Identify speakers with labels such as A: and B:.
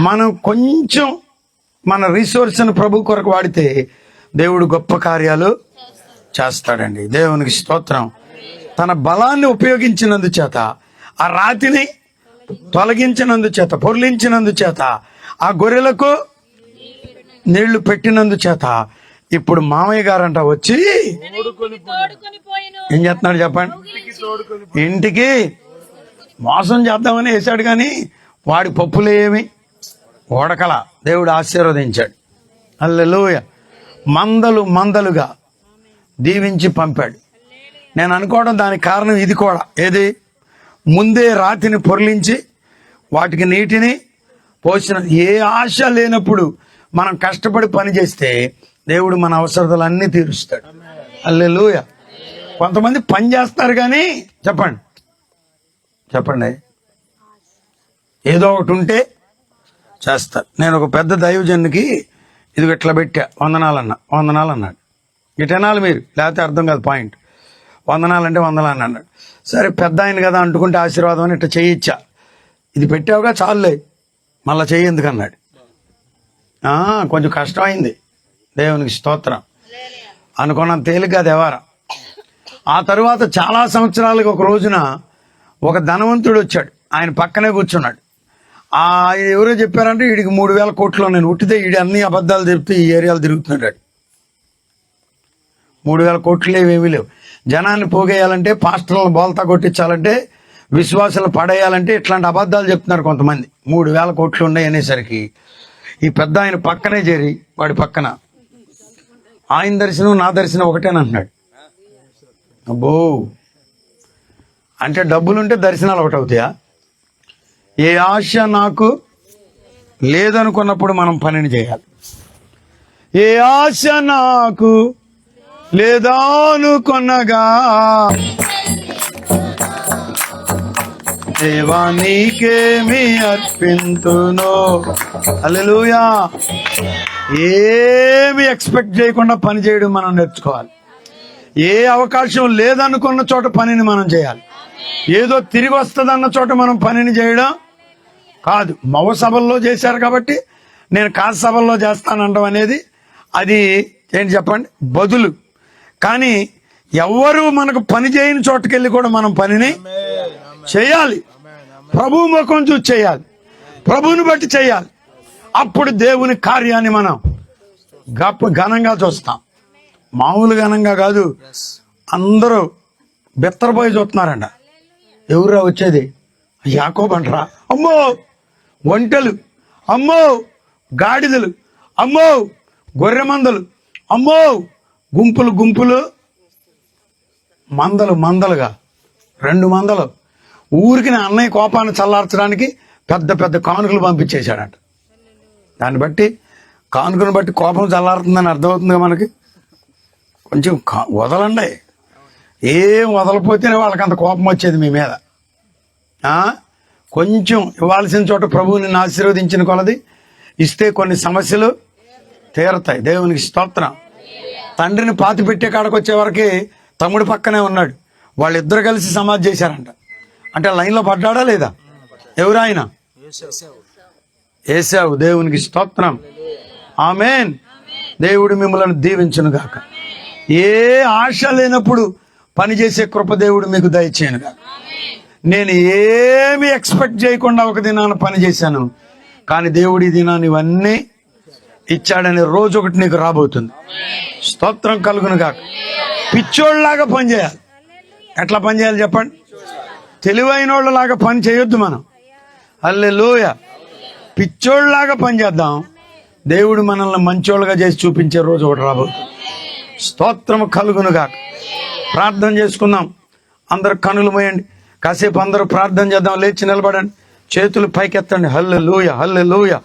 A: మనం కొంచెం మన రిసోర్స్ని ప్రభు కొరకు వాడితే దేవుడు గొప్ప కార్యాలు చేస్తాడండి. దేవునికి స్తోత్రం. తన బలాన్ని ఉపయోగించినందు చేత, ఆ రాతిని తొలగించినందు చేత, పొర్లించినందు చేత, ఆ గొర్రెలకు నీళ్లు పెట్టినందు చేత ఇప్పుడు మామయ్య గారంట వచ్చి ఏం చేస్తున్నాడు చెప్పండి? ఇంటికి మోసం చేద్దామని వేశాడు, కానీ వాడి పప్పులేమి ఓడకల దేవుడు ఆశీర్వదించాడు. హల్లెలూయా. మందలుగా దీవించి పంపాడు. నేను అనుకోవడం దానికి కారణం ఇది కూడా. ఏది? ముందే రాతిని పొర్లించి వాటికి నీటిని పోసిన. ఏ ఆశ లేనప్పుడు మనం కష్టపడి పని చేస్తే దేవుడు మన అవసరతలన్నీ తీరుస్తాడు. హల్లెలూయా. కొంతమంది పని చేస్తారు కానీ చెప్పండి ఏదో ఒకటి ఉంటే చేస్తారు. నేను ఒక పెద్ద దైవజనునికి ఇది ఇట్లా పెట్టా, వందనాలు అన్నాడు. ఇటనాలు మీరు, లేకపోతే అర్థం కాదు పాయింట్. వందనాలంటే వందనాలు అన్నాడు. సరే పెద్ద ఆయన కదా అంటుకుంటే ఆశీర్వాదం అని ఇట్లా చేయిచ్చా. ఇది పెట్టావుగా చాలులే, మళ్ళీ చెయ్యి ఎందుకు అన్నాడు. కొంచెం కష్టమైంది. దేవునికి స్తోత్రం. అనుకున్నంత తేలిగ్గా దేవారా. ఆ తరువాత చాలా సంవత్సరాలకు ఒక రోజున ఒక ధనవంతుడు వచ్చాడు. ఆయన పక్కనే కూర్చున్నాడు. ఆయన ఎవరో చెప్పారంటే వీడికి 3,000 కోట్లు నేను ఉట్టితే వీడి అన్ని అబద్ధాలు చెప్తే ఈ ఏరియాలు తిరుగుతున్నాడు. 3,000 కోట్లు ఏమీ లేవు. జనాన్ని పోగేయాలంటే, పాస్టర్లను బోల్తా కొట్టించాలంటే, విశ్వాసాలు పడేయాలంటే ఇట్లాంటి అబద్ధాలు చెప్తున్నారు కొంతమంది. 3,000 కోట్లు ఉన్నాయి అనేసరికి ఈ పెద్ద ఆయన పక్కనే చేరి వాడి పక్కన ఆయన దర్శనం నా దర్శనం ఒకటేనంటున్నాడు. అబ్బో, అంటే డబ్బులుంటే దర్శనాలు ఒకటి అవుతాయా? ఏ ఆశ నాకు లేదనుకున్నప్పుడు మనం పనిని చేయాలి. ఏ ఆశ నాకు లేదానుకొనగా దేవా నీకేమి అర్పింతునో. హల్లెలూయా. ఏమి ఎక్స్పెక్ట్ చేయకుండా పని చేయడం మనం నేర్చుకోవాలి. ఏ అవకాశం లేదనుకున్న చోట పనిని మనం చేయాలి. ఏదో తిరిగి వస్తుందన్న చోట మనం పనిని చేయడం కాదు. మగ సభల్లో చేశారు కాబట్టి నేను కాదు సభల్లో చేస్తానండం అనేది అది ఏంటి చెప్పండి, బదులు. కానీ ఎవరు మనకు పని చేయని చోటుకెళ్ళి కూడా మనం పనిని చేయాలి. ప్రభువు ముఖం చూసి చేయాలి, ప్రభువుని బట్టి చేయాలి. అప్పుడు దేవుని కార్యాన్ని మనం ఘనంగా చూస్తాం. మామూలు ఘనంగా కాదు. అందరూ బెత్తరపోయి చూస్తున్నారంట. ఎవరురా వచ్చేది? యాకోబు అంటారా? అమ్మో ఒంటెలు, అమ్మో గాడిదలు, అమ్మో గొర్రె మందలు, అమ్మో గుంపులు మందలుగా 2 మందలు. ఊరికి నా అన్నయ్య కోపాన్ని చల్లార్చడానికి పెద్ద కానుకలు పంపించేశాడంట. దాన్ని బట్టి కానుకను బట్టి కోపం చల్లారుతుందని అర్థమవుతుందిగా మనకి. కొంచెం వదలండి. ఏం వదలపోతేనే వాళ్ళకి అంత కోపం వచ్చేది మీ మీద. కొంచెం ఇవ్వాల్సిన చోట ప్రభువు నిన్ను ఆశీర్వదించిన కొలది ఇస్తే కొన్ని సమస్యలు తీరతాయి. దేవునికి స్తోత్రం. తండ్రిని పాతి పెట్టే కాడకు వచ్చే వరకే తమ్ముడు పక్కనే ఉన్నాడు. వాళ్ళిద్దరు కలిసి సమాధి చేశారంట. అంటే లైన్లో పడ్డాడా లేదా? ఎవరు ఆయన? ఏశావు. దేవునికి స్తోత్రం. ఆమేన్. దేవుడు మిమ్మల్ని దీవించును గాక. ఏ ఆశ లేనప్పుడు పనిచేసే కృప దేవుడు మీకు దయచేయను గాక. నేను ఏమి ఎక్స్పెక్ట్ చేయకుండా ఒక దినాన పని చేశాను, కానీ దేవుడు ఈ దినాన్ని ఇవన్నీ ఇచ్చాడనే రోజు ఒకటి నీకు రాబోతుంది. స్తోత్రం కలుగును గాక. పిచ్చోళ్ళలాగా పని చేయాలి. ఎట్లా పని చేయాలి చెప్పండి? తెలివైన వాళ్ళలాగా పని చేయొద్దు మనం. హల్లెలూయా. పిచ్చోళ్ళలాగా పని చేద్దాం. దేవుడు మనల్ని మంచోళ్ళగా చేసి చూపించే రోజు ఒకటి రాబోతుంది. స్తోత్రం కలుగును గాక. ప్రార్థన చేసుకుందాం. అందరు కనులు మూయండి. కాసేపు అందరూ ప్రార్థన చేద్దాం. లేచి నిలబడండి, చేతులు పైకెత్తండి. హల్లెలూయా, హల్లెలూయా.